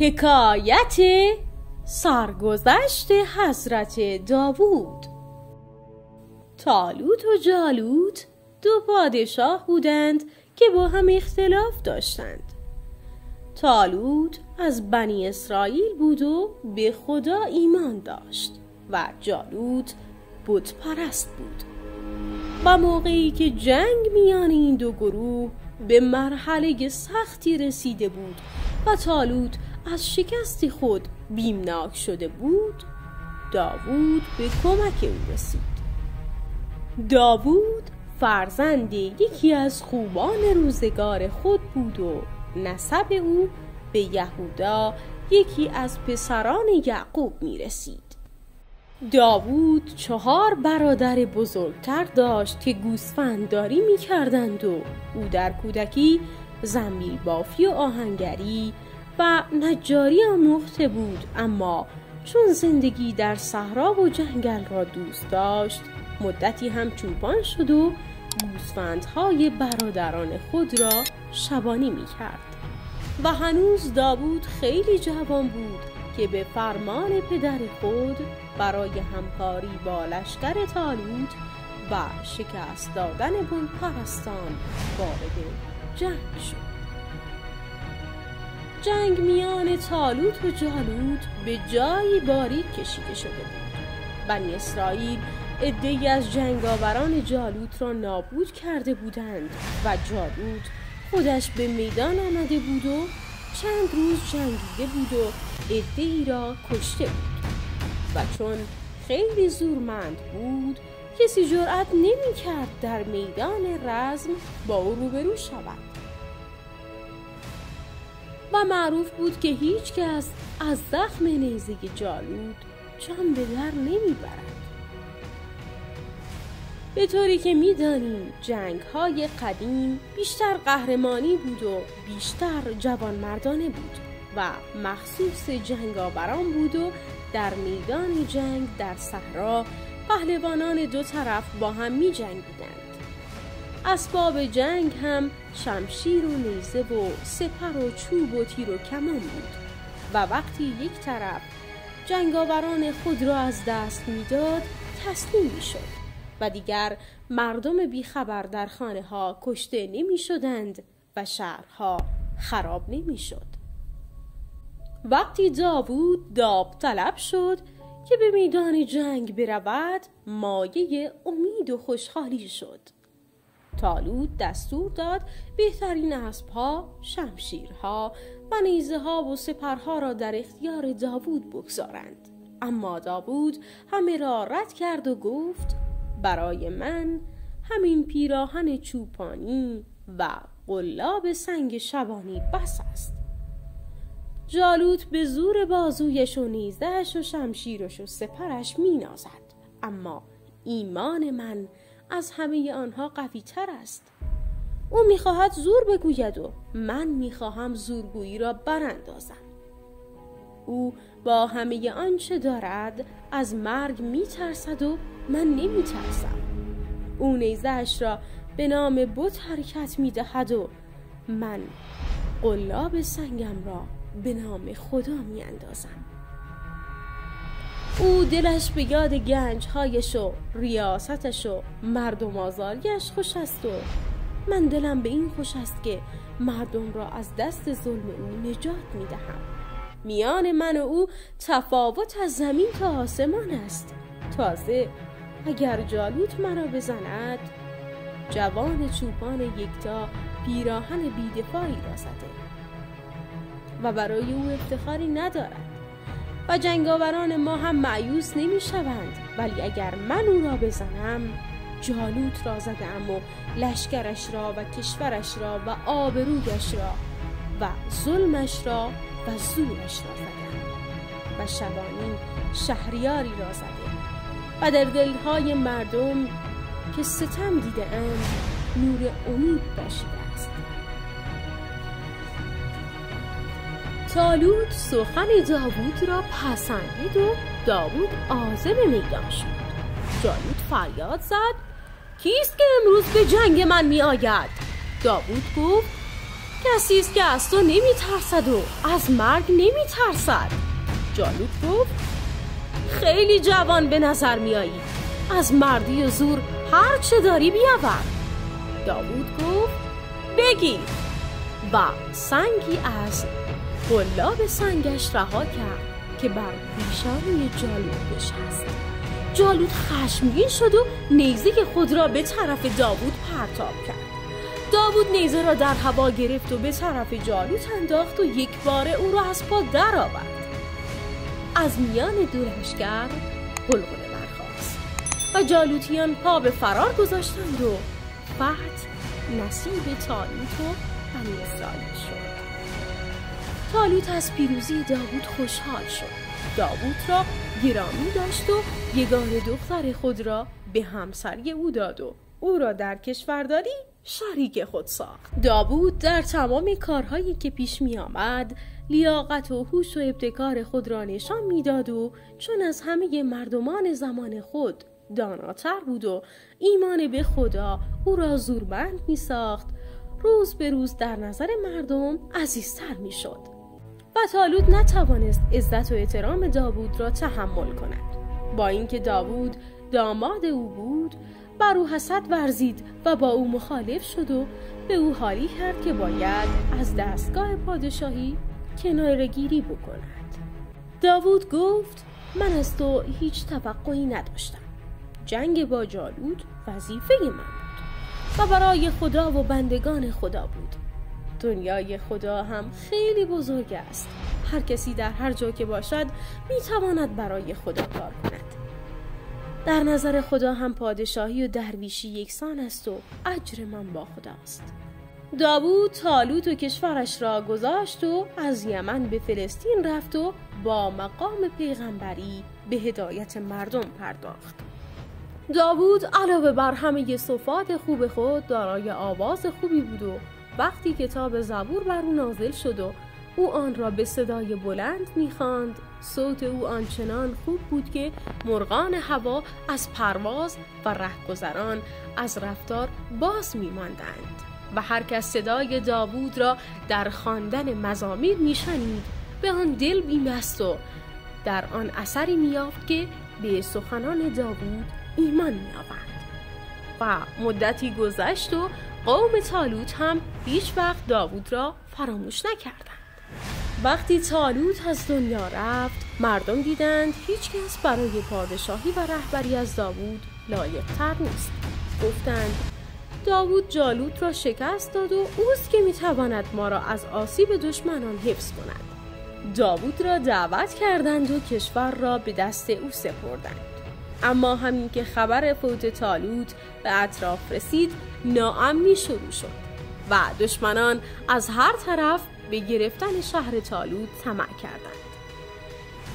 حکایت سرگذشت حضرت داوود. طالوت و جالوت دو پادشاه بودند که با هم اختلاف داشتند. طالوت از بنی اسرائیل بود و به خدا ایمان داشت و جالوت بت پرست بود. و موقعی که جنگ میان این دو گروه به مرحله سختی رسیده بود و طالوت از شکست خود بیمناک شده بود، داوود به کمک او رسید. داوود فرزند یکی از خوبان روزگار خود بود و نسب او به یهودا یکی از پسران یعقوب می رسید. داوود 4 برادر بزرگتر داشت که گوسفندداری می کردند و او در کودکی زنبیل بافی و آهنگری و نجاری آموخته بود، اما چون زندگی در صحرا و جنگل را دوست داشت مدتی هم چوپان شد و گوسفندهای برادران خود را شبانی می کرد. و هنوز داوود خیلی جوان بود که به فرمان پدر خود برای همکاری با لشکر طالوت و شکست دادن بت پرستان وارد جنگ شد. جنگ میان طالوت و جالوت به جایی باریک کشیده شده بود. بنی اسرائیل عده‌ای از جنگاوران جالوت را نابود کرده بودند و جالوت خودش به میدان آمده بود و چند روز جنگیده بود و عده‌ای را کشته بود و چون خیلی زورمند بود کسی جرأت نمی کرد در میدان رزم با او روبرو شود و معروف بود که هیچ کس از زخم نیزه جالوت جان به در نمی برد. به طوری که می دانیم جنگ‌های قدیم بیشتر قهرمانی بود و بیشتر جوانمردانه بود و مخصوص جنگاوران بود و در میدان جنگ در صحرا پهلوانان دو طرف با هم می جنگیدند. اسباب جنگ هم شمشیر و نیزه و سپر و چوب و تیر و کمان بود و وقتی یک طرف جنگاوران خود را از دست میداد تسلیم می شد و دیگر مردم بیخبر در خانه ها کشته نمی شدند و شهرها خراب نمی شد. وقتی داوود داوطلب شد که به میدان جنگ برود مایه امید و خوشحالی شد. طالوت دستور داد بهترین اسبها، شمشیرها و نیزه‌ها و سپرها را در اختیار داوود بگذارند. اما داوود همه را رد کرد و گفت برای من همین پیراهن چوپانی و قلاب سنگ شبانی بس است. جالوت به زور بازویش و نیزه‌اش و شمشیرش و سپرش می نازد، اما ایمان من از همه آنها قوی تر است. او می خواهد زور بگوید و من می خواهم زورگویی را براندازم. او با همه آنچه دارد از مرگ می ترسد و من نمی ترسم. او نیزه‌اش را به نام بت حرکت می دهد و من قلاب سنگم را به نام خدا می اندازم. او دلش به یاد گنجهایش و ریاستش و مردم آزاریش خوش است و من دلم به این خوش است که مردم را از دست ظلم او نجات می دهم. میان من و او تفاوت از زمین تا آسمان است. تازه اگر جالوت مرا بزند جوان چوپان یکتا پیراهن بیدفاعی را زده و برای او افتخاری ندارد و جنگاوران ما هم مایوس نمی شوند، ولی اگر من او را بزنم جالوت را زدم و لشکرش را و کشورش را و آبرویش را و ظلمش را و زورش را زدم و شبانی شهریاری را زده و در دلهای مردم که ستم دیده اند نور امید باشیده است. طالوت سخن داوود را پسندید و داوود عازم میدان شد. جالوت فریاد زد کیست که امروز به جنگ من می آید؟ داوود گفت کسی است که از تو نمیترسد و از مرگ نمیترسد. جالوت گفت خیلی جوان به نظر میایی، از مردی و زور هر چه داری بیاور. داوود گفت بگیر و سنگی از قلاب سنگش رها کرد که بر پیشانی جالوت نشست. جالوت خشمگین شد و نیزه خود را به طرف داوود پرتاب کرد. داوود نیزه را در هوا گرفت و به طرف جالوت انداخت و یک باره او را از پا درآورد. از میان دو لشکر غلغله برخاست و جالوتیان پا به فرار گذاشتند و فتح نصیب تالوت و بنی اسرائیل شد. تالوت از پیروزی داوود خوشحال شد. داوود را گرامی داشت و یگانه دختر خود را به همسری او داد و او را در کشورداری شریک خود ساخت. داوود در تمام کارهایی که پیش می آمد لیاقت و هوش و ابتکار خود را نشان میداد و چون از همه مردمان زمان خود داناتر بود و ایمان به خدا او را زورمند می ساخت، روز به روز در نظر مردم عزیزتر می شد. و طالوت نتوانست عزت و احترام داوود را تحمل کند. با اینکه داوود داماد او بود، بر او حسد ورزید و با او مخالف شد و به او حالی کرد که باید از دستگاه پادشاهی کناره‌گیری بکند. داوود گفت من از تو هیچ توقعی نداشتم. جنگ با جالوت وظیفه من بود و برای خدا و بندگان خدا بود. دنیای خدا هم خیلی بزرگ است. هر کسی در هر جا که باشد میتواند برای خدا کار کند. در نظر خدا هم پادشاهی و درویشی یکسان است و اجر من با خداست. داوود طالوت و کشورش را گذاشت و از یمن به فلسطین رفت و با مقام پیغمبری به هدایت مردم پرداخت. داوود علاوه بر همه صفات خوب خود دارای آواز خوبی بود و وقتی کتاب زبور بر او نازل شد و او آن را به صدای بلند می‌خواند، صوت او آنچنان خوب بود که مرغان هوا از پرواز و رهگذران از رفتار باز می‌ماندند و هر کس صدای داوود را در خواندن مزامیر می‌شنید به آن دل می‌بست و در آن اثری می‌یافت که به سخنان داوود ایمان می‌آورد. و مدتی گذشت و قوم طالوت هم هیچ وقت داوود را فراموش نکردند. وقتی طالوت از دنیا رفت، مردم دیدند هیچ کس برای پادشاهی و رهبری از داوود لایق‌تر نیست. گفتند داوود جالوت را شکست داد و اوست که میتواند ما را از آسیب دشمنان حفظ کند. داوود را دعوت کردند و کشور را به دست او سپردند. اما همین که خبر فوت طالوت به اطراف رسید، ناامنی شروع شد و دشمنان از هر طرف به گرفتن شهر طالوت طمع کردند.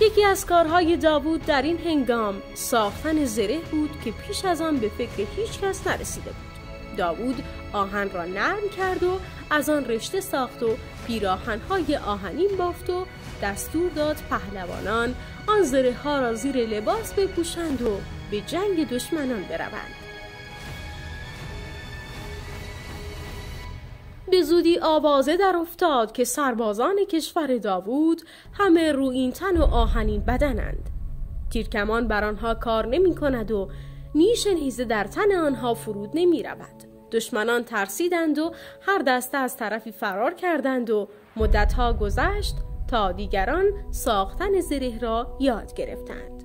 یکی از کارهای داوود در این هنگام ساختن زره بود که پیش از آن به فکر هیچ کس نرسیده بود. داوود آهن را نرم کرد و از آن رشته ساخت و پیراهن‌های آهنین بافت و دستور داد پهلوانان آن زره ها را زیر لباس بپوشند و به جنگ دشمنان بروند. به زودی آوازه در افتاد که سربازان کشور داوود همه رویین تن و آهنین بدنند. تیرکمان بر آنها کار نمی کند و نیش نیزه در تن آنها فرود نمی رود. دشمنان ترسیدند و هر دسته از طرفی فرار کردند و مدتها گذشت تا دیگران ساختن زره را یاد گرفتند.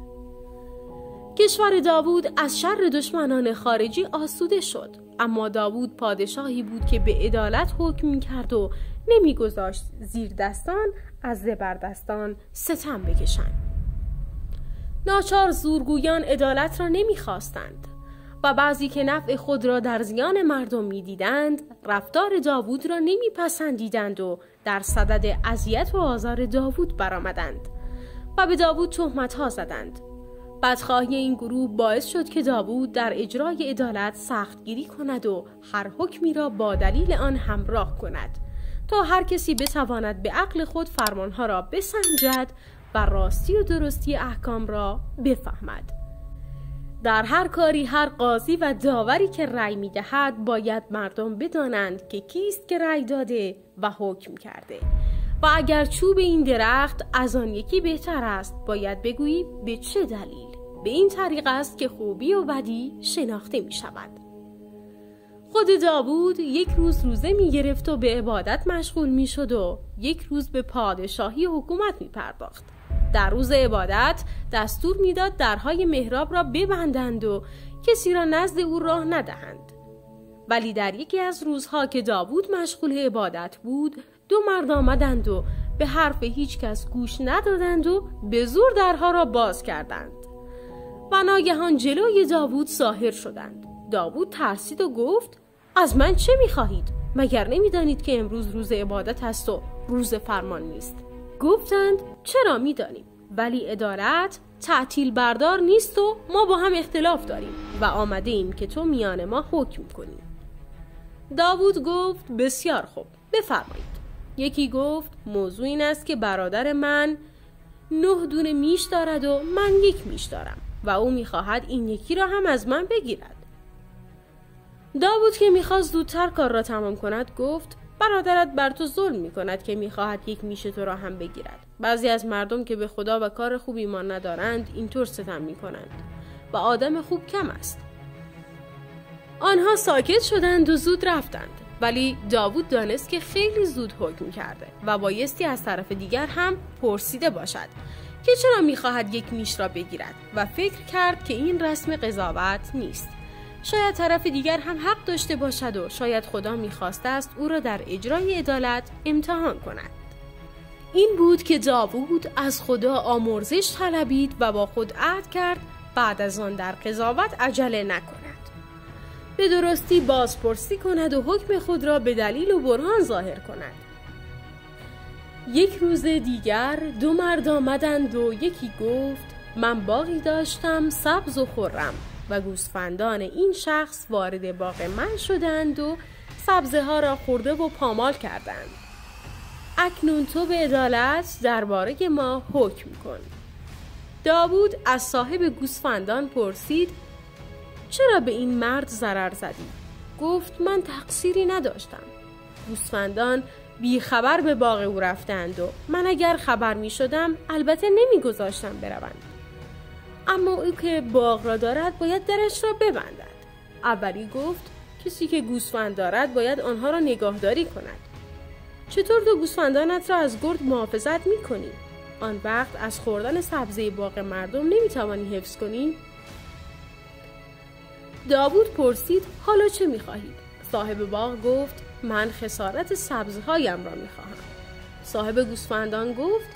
کشور داوود از شر دشمنان خارجی آسوده شد، اما داوود پادشاهی بود که به عدالت حکم می‌کرد و نمی‌گذاشت زیر دستان از زبردستان ستم بکشند. ناچار زورگویان عدالت را نمی‌خواستند و بعضی که نفع خود را در زیان مردم می‌دیدند، رفتار داوود را نمی‌پسندیدند و در صدد اذیت و آزار داوود برآمدند و به داوود تهمت‌ها زدند. بدخواهی این گروه باعث شد که داوود در اجرای عدالت سختگیری کند و هر حکمی را با دلیل آن همراه کند تا هر کسی بتواند به عقل خود فرمانها را بسنجد و راستی و درستی احکام را بفهمد. در هر کاری هر قاضی و داوری که رأی می‌دهد باید مردم بدانند که کیست که رأی داده و حکم کرده و اگر چوب این درخت از آن یکی بهتر است باید بگویی به چه دلیل. به این طریق است که خوبی و بدی شناخته می شود. خود داوود یک روز روزه می گرفت و به عبادت مشغول می شد و یک روز به پادشاهی و حکومت می پرداخت. در روز عبادت دستور می داد درهای محراب را ببندند و کسی را نزد او راه ندهند. ولی در یکی از روزها که داوود مشغول عبادت بود 2 مرد آمدند و به حرف هیچ کس گوش ندادند و به زور درها را باز کردند و ناگهان جلوی داوود ظاهر شدند. داوود ترسید و گفت از من چه می‌خواهید؟ مگر نمی‌دانید که امروز روز عبادت است و روز فرمان نیست؟ گفتند چرا می‌دانیم، ولی عدالت تعطیل بردار نیست و ما با هم اختلاف داریم و آمده ایم که تو میان ما حکم کنی. داوود گفت بسیار خوب، بفرمایید. یکی گفت موضوع این است که برادر من 9 دونه میش دارد و من 1 میش دارم و او میخواهد این یکی را هم از من بگیرد. داوود که میخواست زودتر کار را تمام کند گفت برادرت بر تو ظلم میکند که میخواهد 1 میش تو را هم بگیرد. بعضی از مردم که به خدا و کار خوب ایمان ندارند اینطور ستم میکنند و آدم خوب کم است. آنها ساکت شدند و زود رفتند. ولی داوود دانست که خیلی زود حکم کرده و بایستی از طرف دیگر هم پرسیده باشد که چرا میخواهد 1 میش را بگیرد و فکر کرد که این رسم قضاوت نیست. شاید طرف دیگر هم حق داشته باشد و شاید خدا میخواسته است او را در اجرای عدالت امتحان کند. این بود که داوود از خدا آمرزش طلبید و با خود عهد کرد بعد از آن در قضاوت عجله نکند. به درستی بازپرسی کند و حکم خود را به دلیل و برهان ظاهر کند. یک روز دیگر 2 مرد آمدند و یکی گفت من باغی داشتم سبز و خرم و گوسفندان این شخص وارد باغ من شدند و سبزه ها را خورده و پامال کردند. اکنون تو به عدالت درباره ما حکم کن. داوود از صاحب گوسفندان پرسید چرا به این مرد ضرر زدی؟ گفت من تقصیری نداشتم. گوسفندان بی خبر به باغ او رفتند و من اگر خبر می شدم البته نمی گذاشتم بروند. اما او که باغ را دارد باید درش را ببندد. اولی گفت کسی که گوسفند دارد باید آنها را نگاهداری کند. چطور تو گوسفندانت را از گرگ محافظت می کنی؟ آن وقت از خوردن سبزه باغ مردم نمی توانی حفظ کنی؟ داوود پرسید حالا چه می خواهید؟ صاحب باغ گفت من خسارت سبزه هایم را می خواهم. صاحب گوسفندان گفت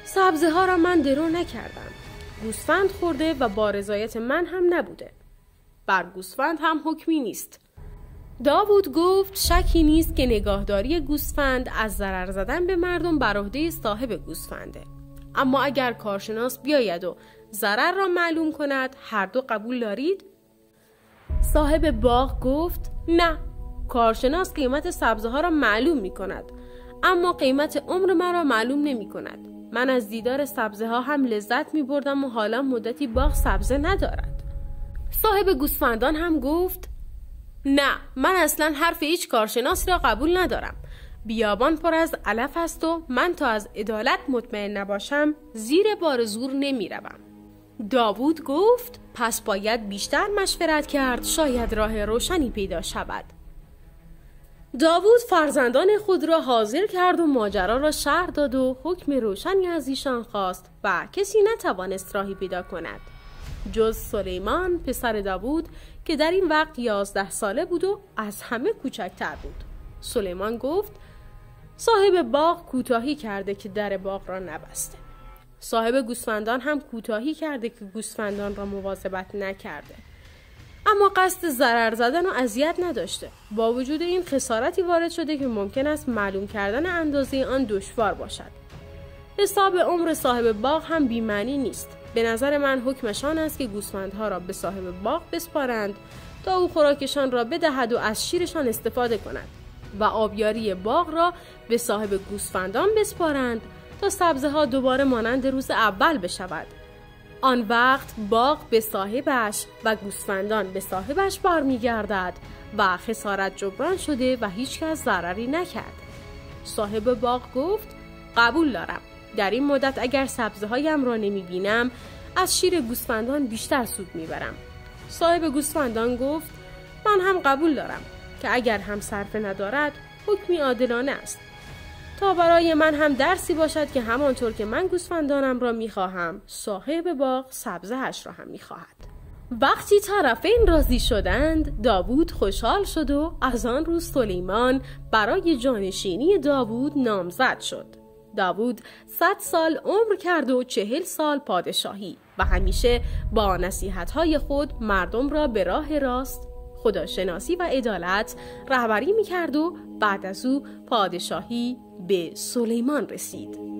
سبزه ها را من درو نکردم. گوسفند خورده و با رضایت من هم نبوده. بر گوسفند هم حکمی نیست. داوود گفت شکی نیست که نگاهداری گوسفند از ضرر زدن به مردم بر عهده صاحب گوسفنده. اما اگر کارشناس بیاید و ضرر را معلوم کند هر دو قبول دارید؟ صاحب باغ گفت نه، کارشناس قیمت سبزه ها را معلوم می کند اما قیمت عمر من را معلوم نمی کند. من از دیدار سبزه ها هم لذت می بردم و حالا مدتی باغ سبزه ندارد. صاحب گوسفندان هم گفت نه، من اصلا حرف هیچ کارشناس را قبول ندارم. بیابان پر از علف است و من تا از عدالت مطمئن نباشم زیر بار زور نمی روم. داوود گفت پس باید بیشتر مشورت کرد، شاید راه روشنی پیدا شود. داوود فرزندان خود را حاضر کرد و ماجرا را شرح داد و حکم روشنی از ایشان خواست و کسی نتوانست راهی پیدا کند جز سلیمان پسر داوود که در این وقت 11 ساله بود و از همه کوچکتر بود. سلیمان گفت صاحب باغ کوتاهی کرده که در باغ را نبسته. صاحب گوسفندان هم کوتاهی کرده که گوسفندان را مواظبت نکرده. اما قصد ضرر زدن و اذیت نداشته. با وجود این خسارتی وارد شده که ممکن است معلوم کردن اندازه آن دشوار باشد. حساب عمر صاحب باغ هم بی‌معنی نیست. به نظر من حکمشان است که گوسفندها را به صاحب باغ بسپارند تا او خوراکشان را بدهد و از شیرشان استفاده کند و آبیاری باغ را به صاحب گوسفندان بسپارند تا سبزه ها دوباره مانند روز اول بشود آن وقت باغ به صاحبش و گوسفندان به صاحبش برمیگردد و خسارت جبران شده و هیچ کس ضرری نکرد. صاحب باغ گفت قبول دارم. در این مدت اگر سبزه هایم را نمی بینم از شیر گوسفندان بیشتر سود می برم. صاحب گوسفندان گفت من هم قبول دارم که اگر هم صرفه ندارد حکمی عادلانه است، تا برای من هم درسی باشد که همانطور که من گوسفندانم را می خواهم صاحب باغ سبزه هش را هم می خواهد. وقتی طرفین راضی شدند داوود خوشحال شد و از آن روز سلیمان برای جانشینی داوود نامزد شد. داوود 100 سال عمر کرد و 40 سال پادشاهی و همیشه با نصیحت‌های خود مردم را به راه راست، خداشناسی و عدالت رهبری می‌کرد و بعد از او پادشاهی به سلیمان رسید.